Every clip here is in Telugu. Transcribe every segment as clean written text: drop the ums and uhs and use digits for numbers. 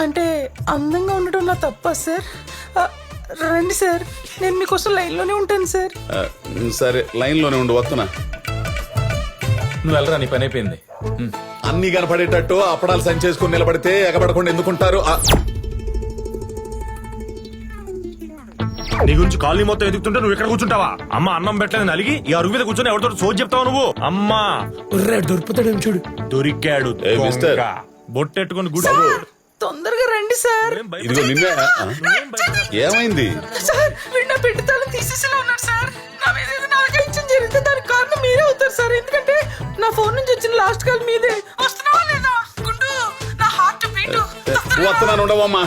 అంటే అందంగా ఉండడం నా తప్ప సార్? రండి సార్, నేను మీకోసం లైన్లోనే ఉంటాను సార్. సరే లైన్లోనే ఉండు, వస్తున్నా. నువ్వు వెళ్ళరా, నీ పని అయిపోయింది. అన్ని కనపడేటట్టు అప్పడాలు సంచేసుకుని నిలబడితే ఎగబడకుండా ఎందుకుంటారు? నీ గురించి కాలనీ మొత్తం ఎదుగుతుంటే నువ్వు ఇక్కడ కూర్చుంటావా? అమ్మ అన్నం పెట్టలేదు అలిగి ఈ అరుగు మీద కూర్చొని ఎవరితో సోది చెప్తావు నువ్వు? అమ్మా దొరుకుతాడు చూడు. దొరికాడు ఏ మిస్టర్. బొట్టెట్టుకుని గుడి. తొందరగా రండి సార్. ఇదిగో నిన్నే. ఏమైంది? సార్ వీడు నా పెట్టి తాళం తీసేసేలా ఉన్నాడు సార్. నా మీద ఏదైనా ఆలోచించడం జరిగితే దానికి కారణం మీరే అవుతారు సార్. ఎందుకంటే నా ఫోన్ నుంచి వచ్చిన లాస్ట్ కాల్ మీదే. వస్తున్నావా లేదా? గుండు, నా హార్ట్ బీట్. వస్తున్నాను, ఉండవమ్మా.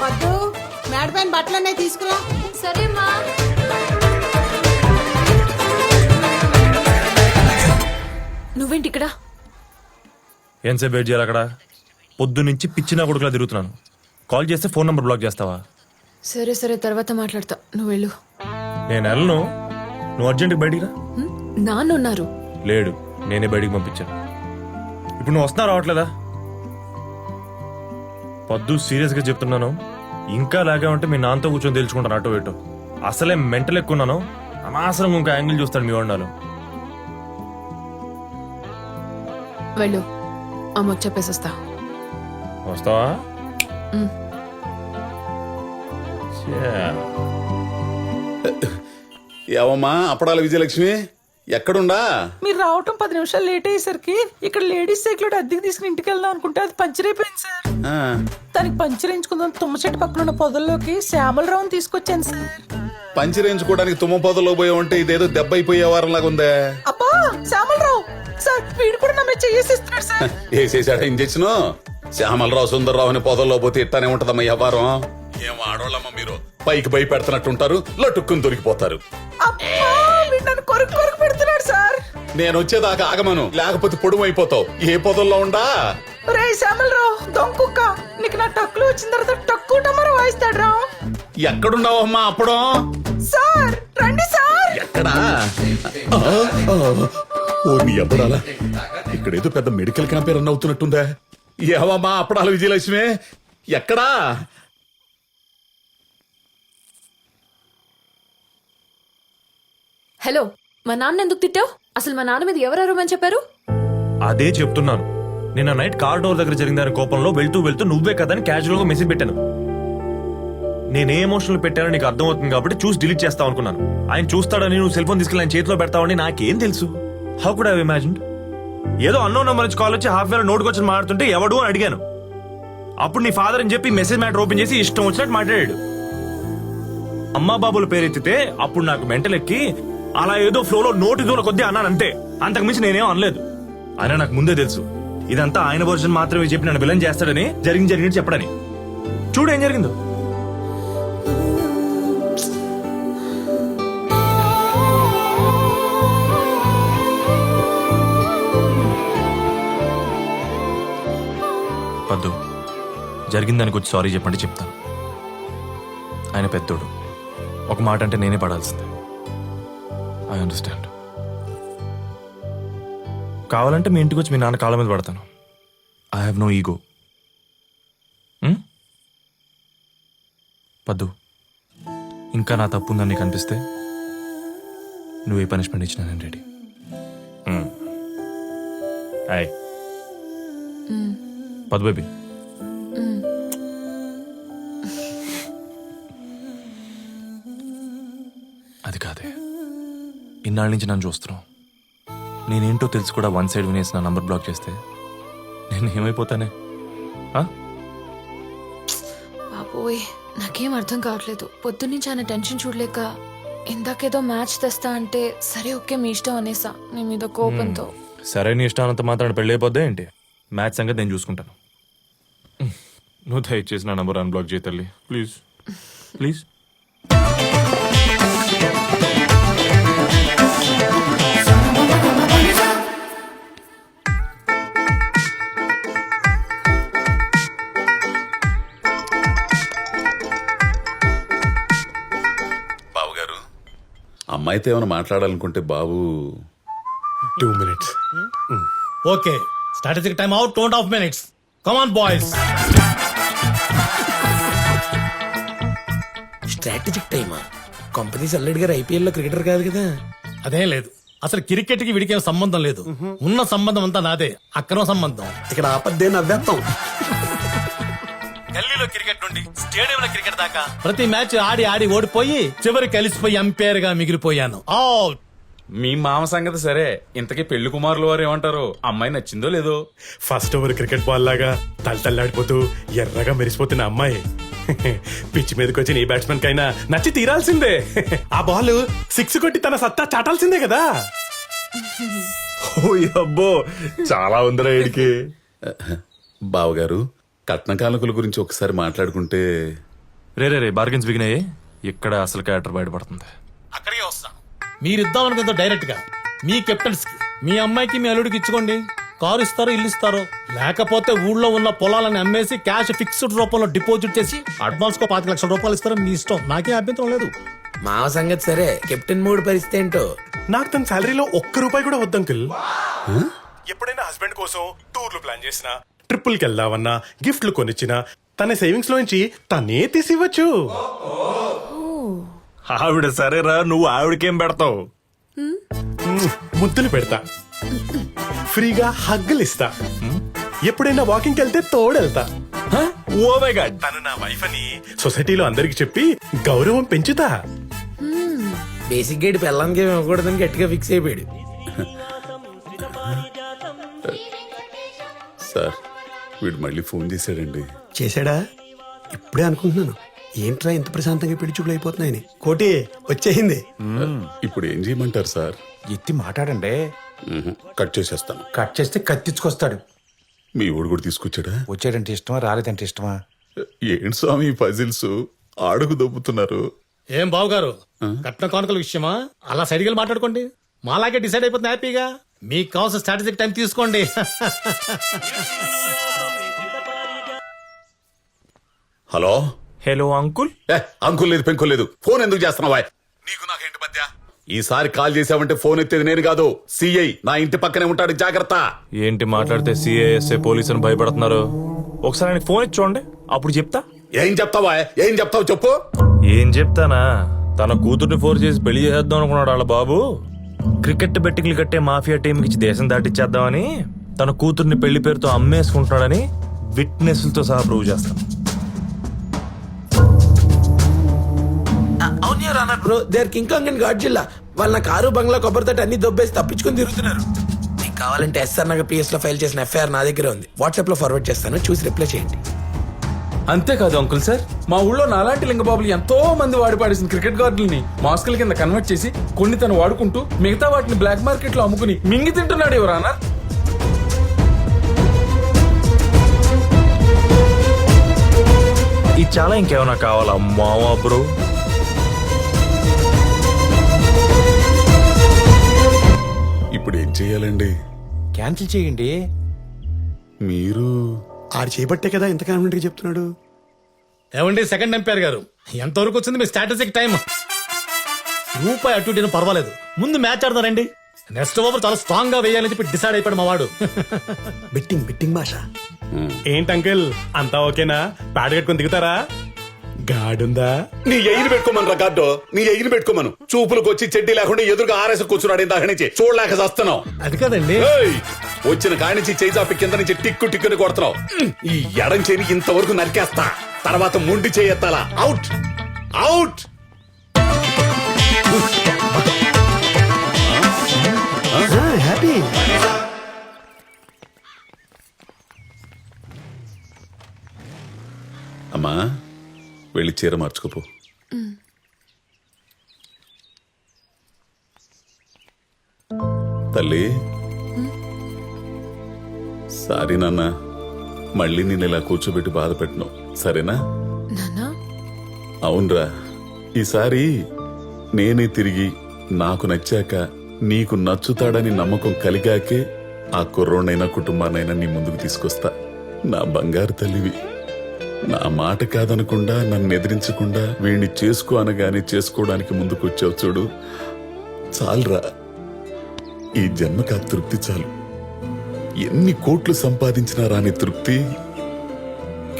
వద్దు, మేడ పైన బట్టలన్నీ తీసుకురా. సరేమ్మా. నువ్వేంటి ఇక్కడ? ఎంతసేపు వెయిట్ చేయాలి అక్కడ? పొద్దు నుంచి పిచ్చిన కొడుకులా తిరుగుతున్నాను. కాల్ చేస్తే ఫోన్ నంబర్ బ్లాక్ చేస్తావా? సరే సరే, తర్వాత మాట్లాడతా, నువ్వు వెళ్ళు. నేను వెళ్ళను, నువ్వు అర్జెంట్కి బయటికి రా. నాన్న ఉన్నారు. లేడు, నేనే బయటికి పంపించాను. ఇప్పుడు నువ్వు వస్తున్నా రావట్లేదా? పొద్దు సీరియస్ గా చెప్తున్నాను, ఇంకా లాగా ఉంటే మీ నాన్నతో కూర్చొని తెలుసుకుంటాను అటో ఇటో. అసలే మెంటల్ ఎక్కున్నాను, అనవసరం ఇంకా యాంగిల్ చూస్తాడు మీ వాడినాలు. వెళ్ళు, అమ్మకు చెప్పేసి వస్తా. వస్తావా? ఏవమ్మా అప్పడాల విజయలక్ష్మి, ఎక్కడుండా? మీరు రావటం 10 నిమిషాలు లేట్ అయ్యేసరికి ఇక్కడ లేడీస్ సైకిల్ అద్దెకి తీసుకుని ఇంటికి వెళ్దాం అనుకుంటే అది పంచర్ అయిపోయింది సార్. దానికి పంచర్ వేయించుకుందాం తుమ్మ చెట్టు పక్కన ఉన్న పొదల్లోకి శ్యామలరావుని తీసుకొచ్చాను సార్. పంచి వేయించుకోవడానికి తుమ్మ పొదలో పోయా ఉంటే ఇదేదో దెబ్బ అయిపోయే వారంలాగా ఉందే. అబ్బా శ్యామలరావు సార్, వీడు కూడా నా మీద చేసేస్తున్నాడు సార్. వేసేసాడా ఇంజక్షన్? శ్యామలరావు సుందర్రావు అని పొదల్లో పోతే ఇట్టానే ఉంటదమ్మా వ్యవహారం. ఏం ఆడోళ్ళమ్మా మీరు, పైకి భయపెడుతున్నట్టుంటారు, లటుక్కుని దొరికిపోతారు. అబ్బా, వీడు నన్ను కొరకు కొరకు పెడుతున్నాడు సార్. నేను వచ్చేదాకా ఆగమను, లేకపోతే పొడుము అయిపోతావు. ఏ పొదల్లో ఉండా? రే శ్యామలరావు దొంకుక్క, నీకు నా టక్కులు వచ్చిన తర్వాత టక్కు టమర వాయిస్తాడు రా. ఎక్కడున్నావమ్మా అప్పుడం? సార్ రండి సార్. ఎక్కడా? ఓ నీ అబ్బడాలా, ఇక్కడేదో పెద్ద మెడికల్ క్యాంప్ రన్ అవుతున్నట్టుందా? ఏవమ్మా అప్పడాల విజయలక్ష్మి, ఎక్కడా? హలో, మా నాన్న ఎందుకు తిట్టావు? అసలు మా నాన్న మీద ఎవరు అరవమని చెప్పారు? అదే చెప్తున్నాను. నిన్న నైట్ కార్ డోర్ దగ్గర జరిగిందని కోపంలో వెళ్తూ వెళ్తూ నువ్వే కదని క్యాజువల్ గా మెసేజ్ పెట్టాను. నేనే ఎమోషనల్ పెట్టానో నీకు అర్థమవుతుంది కాబట్టి చూసి డిలీట్ చేస్తావు అనుకున్నాను. ఆయన చూస్తాడని నువ్వు సెల్ ఫోన్ తీసుకెళ్ళి ఆయన చేతిలో పెడతావని నాకేం తెలుసు? How could I imagine? ఏదో అన్నోన్ నంబర్ నుంచి కాల్ వచ్చి హాఫ్ వేర్ నోటుకు వచ్చి మాట్లాడుతుంటే ఎవడు అని అడిగాను. అప్పుడు నీ ఫాదర్ అని చెప్పి మెసేజ్ మ్యాటర్ ఓపెన్ చేసి ఇష్టం వచ్చినట్టు మాట్లాడాడు. అమ్మా బాబుల పేరెత్తితే అప్పుడు నాకు మెంటల్ ఎక్కి అలా ఏదో ఫ్లోలో నోటి దూల కొద్దీ అన్నాను అంతే. అంతకుమించి నేనేం అనలేదు. ఆయన నాకు ముందే తెలుసు ఇదంతా ఆయన వర్షన్ మాత్రమే చెప్పి నన్ను విలన్ చేస్తాడని, జరిగింది చెప్పడని. చూడు ఏం జరిగిందో. పద్దు, జరిగిందానికి వచ్చి సారీ చెప్పండి చెప్తాను. ఆయన పెద్దోడు, ఒక మాట అంటే నేనే పడాల్సిందే. I understand. కావాలంటే మీ ఇంటికి వచ్చి మీ నాన్న కాళ్ళ మీద పడతాను. I have no ego. Paddu, ఇంకా నా తప్పు ఉందని నీకు అనిపిస్తే నువ్వు ఏ పనిష్మెంట్ ఇచ్చినా నేను రెడీ. హాయ్ పద్దు బేబీ. అది కాదే, ఇన్నాళ్ళ నుంచి నన్ను చూస్తున్నావు. నేనేంటో తెలుసు కూడా వన్ సైడ్ వినేసి నా నంబర్ బ్లాక్ చేస్తే నేను ఏమైపోతానే? బాబోయ్, నాకేం అర్థం కావట్లేదు. పొద్దున్నుంచి ఆయన టెన్షన్ చూడలేక ఇందాకేదో మ్యాచ్ తెస్తా అంటే సరే ఓకే మీ ఇష్టం అనేసా, నీ మీద కోపంతో. సరే నీ ఇష్టానంత మాత్రం పెళ్ళి అయిపోద్దా ఏంటి? మ్యాచ్ సంగతి నేను చూసుకుంటాను. నువ్వు దయచేసి నా నంబర్ అన్బ్లాక్ చేయి తల్లి, ప్లీజ్ ప్లీజ్. బాబు గారు, అమ్మాయితో ఏమైనా మాట్లాడాలనుకుంటే బాబు 2 minutes. Okay, Strategic time out, 2.5 minutes. Come on, boys. Strategic టైమా? కంపెనీస్ అల్లుడి గారు ఐపీఎల్ లో క్రికెటర్ కాదు కదా. అదేం లేదు. అసలు క్రికెట్ కి వీడికి ఏం సంబంధం లేదు. ఉన్న సంబంధం అంతా నాదే, అక్రమ సంబంధం. ఇక్కడ ఆపద్దే నవ్వేస్తాం. గల్లీలో క్రికెట్ నుండి స్టేడియంలో క్రికెట్ దాకా ప్రతి మ్యాచ్ ఆడి ఆడి ఓడిపోయి చివరికి కలిసిపోయి అంపైర్ గా మిగిలిపోయాను. అవుట్. మీ మామ సంగతి సరే, ఇంతకీ పెళ్లి కుమారులు వారు ఏమంటారు? అమ్మాయి నచ్చిందో లేదో? ఫస్ట్ ఓవర్ క్రికెట్ బాల్ లాగా తల్లడిపోతూ ఎర్రగా మెరిసిపోతున్న అమ్మాయి పిచ్ మీదకి వచ్చి నీ బ్యాట్స్మెన్ కైనా నచ్చి తీరాల్సిందే. ఆ బాల్ 6 కొట్టి తన సత్తా చాటాల్సిందే కదా. ఓ అబ్బో, చాలా ఉందిరా వీడికి. బావగారు, కట్న కానుకల గురించి ఒకసారి మాట్లాడుకుంటే. రే బార్గెన్స్ బిగినాయి. ఇక్కడ అసలు క్యారెక్టర్ బయటపడుతుంది. అక్కడికే వస్తాను. మీరిద్దాం అనుకుందో డైరెక్ట్ గా మీ కెప్టెన్స్ కి, మీ అమ్మాయికి మీ అల్లుడికి ఇచ్చుకోండి. కారు ఇస్తారో ఇల్లు ఇస్తారో, లేకపోతే ఊళ్ళో ఉన్న పొలాలను అమ్మేసి క్యాష్ ఫిక్స్డ్ రూపంలో డిపాజిట్ చేసి అడ్వాన్స్ కో 5 లక్షల రూపాయలు ఇస్తారో మీ ఇష్టం, నాకే అభ్యంతరం లేదు. మావ సంగతి సరే, కెప్టెన్ మూడు పరిస్థితి ఏంటో? నాకు తన శాలరీలో ₹1 కూడా వద్దు అంకుల్. ఎప్పుడైనా హస్బెండ్ కోసం టూర్లు ప్లాన్ చేసినా, ట్రిప్పుల్కి వెళ్దామన్నా, గిఫ్ట్లు కొనిచ్చినా తన సేవింగ్స్ లోంచి తనే తీసివ్వచ్చు. ఆవిడ సరేరా, నువ్వు ఆవిడకేం పెడతావు? ముద్దులు పెడతా, ఫ్రీగా హగ్గులు ఇస్తా, ఎప్పుడైనా వాకింగ్ వెళ్తే తోడెళ్తా. ఓ మై గాడ్, తను నా వైఫ్ అని సొసైటీలో అందరికి చెప్పి గౌరవం పెంచుతా. బేసిక్ గేట్ పెళ్ళానికి ఏమి ఇవ్వకూడదని గట్టిగా ఫిక్స్ అయిపోయాడు. సార్, వీడు మళ్ళీ ఫోన్ చేశాడండి. చేశాడా? ఇప్పుడే అనుకుంటున్నాను, ఏంట్రా ఇంత ప్రశాంతంగా పెళ్లి చూపులు అయిపోతున్నాయని. కోటి వచ్చేసింది. ఇప్పుడు ఏం చేయమంటారు సార్? ఎత్తి మాట్లాడండి. కట్ చేసేస్తాను. కట్ చేస్తే కత్తిచ్చుకొస్తాడు. మీ ఊడు కూడా తీసుకొచ్చాడా? వచ్చాడంటే ఇష్టమా, రాలేదంటే ఇష్టమా? ఏంటి స్వామి పజిల్స్ ఆడుకు దొబ్బుతున్నారు? ఏం బావు గారు, కట్న కానుకల విషయమా అలా సైడ్కి వెళ్ళి మాట్లాడుకోండి. మాలాగే డిసైడ్ అయిపోతుంది హ్యాపీగా. మీకు కావాల్సిన స్ట్రాటజిక్ టైం తీసుకోండి. హలో. Hello uncle. అంకుల్ లేదు, పెంకుల్ లేదు. ఫోన్ ఎందుకు చేస్తున్నావా? నీకు నాకేంటి మధ్య? ఈసారి కాల్ చేసావంటే ఫోన్ ఎత్తేది నేను కాదు, సిఐ. నా ఇంటి పక్కనే ఉంటాడు, జాగ్రత్త. ఏంటి మాట్లాడితే సిఐఎస్ఏ పోలీసు అని భయపడుతున్నారు? ఒకసారి ఆయనకి ఫోన్ ఇచ్చి చూడండి, అప్పుడు చెప్తా. ఏం చెప్తావా? ఏం చెప్తావు చెప్పు. ఏం చెప్తానా? తన కూతుర్ని ఫోర్స్ చేసి పెళ్లి చేద్దాం అనుకున్నాడు వాళ్ళ బాబు. క్రికెట్ బెట్టింగ్లు కట్టే మాఫియా టీంకి ఇచ్చి దేశం దాటిచ్చేద్దామని తన కూతుర్ని పెళ్లి పేరుతో అమ్మేసుకుంటున్నాడని విట్నెస్లతో సహా ప్రూవ్ చేస్తాను. అవును bro, there King Kong and Godzilla. వాళ్ళ నా కారు బంగ్లా కొబ్బరితోటి అన్ని దొబ్బేసి తప్పించుకొని తిరుగుతున్నారు. మీకు కావాలంటే ఎస్ఆర్ నగర్ పిఎస్ లో ఫైల్ చేసిన ఎఫ్ఐఆర్ నా దగ్గర ఉంది, వాట్సాప్ లో ఫార్వర్డ్ చేస్తాను, చూసి రిప్లై చేయండి. అంతేకాదు అంకుల్ సార్, మా ఊళ్ళో నాలాంటి లింగబాబులు ఎంతో మంది వాడి పాడేసిన క్రికెట్ గార్డుల్ని మాస్కుల కింద కన్వర్ట్ చేసి కొన్ని తను వాడుకుంటూ మిగతా వాటిని బ్లాక్ మార్కెట్ లో అమ్ముకుని మింగి తింటున్నాడు ఎవరన్నా. ఇది చాలా ఇంకేమైనా కావాలా మావా బ్రో? ఇప్పుడు ఏం చెయ్యాలండి? క్యాన్సిల్ చేయండి. మీరు ఆడు చేపట్టే కదా ఇంత కాన్ఫిడెంట్ గా చెప్తున్నాడు. ఏమండి సెకండ్ ఎంపైర్ గారు, ఎంతవరకు వచ్చింది మీ స్ట్రాటజిక్ టైం? రూపాయి అటు ఇటు పర్వాలేదు, ముందు మ్యాచ్ ఆడతారండి. నెక్స్ట్ ఓవర్ చాలా స్ట్రాంగ్ గా వేయాలని చెప్పి డిసైడ్ అయిపోయాడు మా వాడు. బెట్టింగ్ భాష. ఏంటి అంకుల్, అంతా ఓకేనా? ప్యాడ్ కట్టుకొని దిగుతారా? గాడుందా? నీ ఎయిని పెట్టుకోమను రికార్డు, నీ ఎయిని పెట్టుకోమను. చూపులకు వచ్చి చెడ్డీ లేకుండా ఎదురుగా ఆరేసి కూర్చున్నాడు ఇందాక నుంచి, చూడలేక చేస్తున్నావు. అది కదండి, వచ్చిన కాడి నుంచి చేయి చాపి కింద నుంచి టిక్కు టిక్కుని కొడుతున్నావు. ఈ ఎడం చేని ఇంతవరకు నరికేస్తా, తర్వాత ముండి చేయెత్తాలా. Out out. హ్యాపీ. అమ్మా, వెళ్ళి చీర మార్చుకోపో. తల్లి, సారీ నాన్న, మళ్ళీ నేను ఇలా కూర్చోబెట్టి బాధ పెట్టను, సరేనా? నాన్నా అవునరా, ఈసారి నేనే తిరిగి నాకు నచ్చాక నీకు నచ్చుతాడని నమ్మకం కలిగాకే ఆ కుర్రోనైనా కుటుంబాన్నైనా నీ ముందుకు తీసుకొస్తా. నా బంగారు తల్లివి. నా మాట కాదనకుండా, నన్ను ఎదిరించకుండా వీణ్ణి చేసుకో అనగానే చేసుకోవడానికి ముందుకొచ్చావు చూడు, చాలురా. ఈ జన్మకు ఆ తృప్తి చాలు. ఎన్ని కోట్లు సంపాదించినా రాని తృప్తి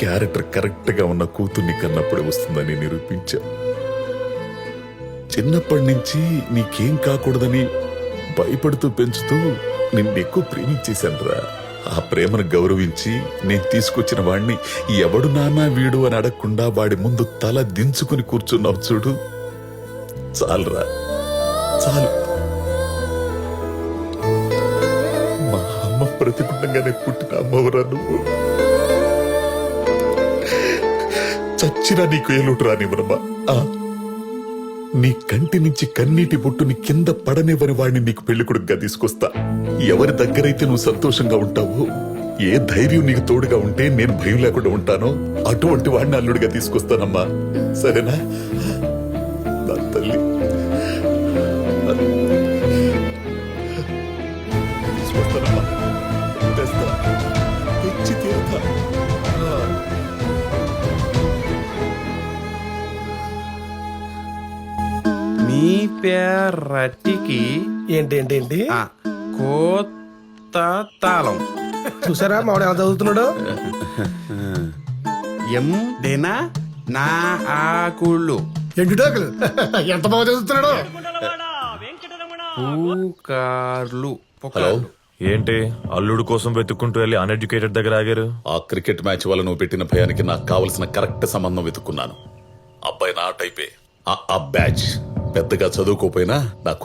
క్యారెక్టర్ కరెక్ట్ గా ఉన్న కూతుర్ని కన్నప్పుడే వస్తుందని నిరూపించా. చిన్నప్పటి నుంచి నీకేం కాకూడదని భయపడుతూ పెంచుతూ నిన్నెక్కువ ప్రేమించేశానురా. ఆ ప్రేమను గౌరవించి నేను తీసుకొచ్చిన వాణ్ణి ఎవడు నాన్నా వీడు అని అడగకుండా వాడి ముందు తల దించుకుని కూర్చున్నావు చూడు, చాలురా, చాలు. మా అమ్మ ప్రతికుండంగానే పుట్టిన అమ్మవరా నువ్వు. చచ్చినా నీకు ఏలుడు రానివ్వనమ్మా. నీ కంటి నుంచి కన్నీటి బొట్టుని కింద పడనివ్వని వాడిని నీకు పెళ్లికొడుకుగా తీసుకొస్తా. ఎవరి దగ్గరైతే నువ్వు సంతోషంగా ఉంటావో, ఏ ధైర్యం నీకు తోడుగా ఉంటే నేను భయం లేకుండా ఉంటానో అటువంటి వాడిని అల్లుడిగా తీసుకొస్తానమ్మా. సరేనా నా తల్లి? తీసుకొస్తానమ్మా, తెస్తా, తెచ్చి తీరుతా. మీ పేరటికి ఏంటి కొత్త తాళం. చూసారా మావాడు ఎలా చదువుతున్నాడు? ఎండిన నా ఆకుళ్ళు ఎండుటాకులు ఎంత బాగా చదువుతున్నాడు. పూకార్లు హలో, ఏంటి అల్లుడు కోసం వెతుక్కుంటూ వెళ్ళి అన్ఎడ్యుకేటెడ్ దగ్గర ఆగారు? ఆ క్రికెట్ మ్యాచ్ వల్ల నువ్వు పెట్టిన భయానికి నాకు కావలసిన కరెక్ట్ సంబంధం వెతుక్కున్నాను. అబ్బాయి నా టైపే. ఆ బ్యాచ్ పెద్దగా చదువుకోపోయినా నాకు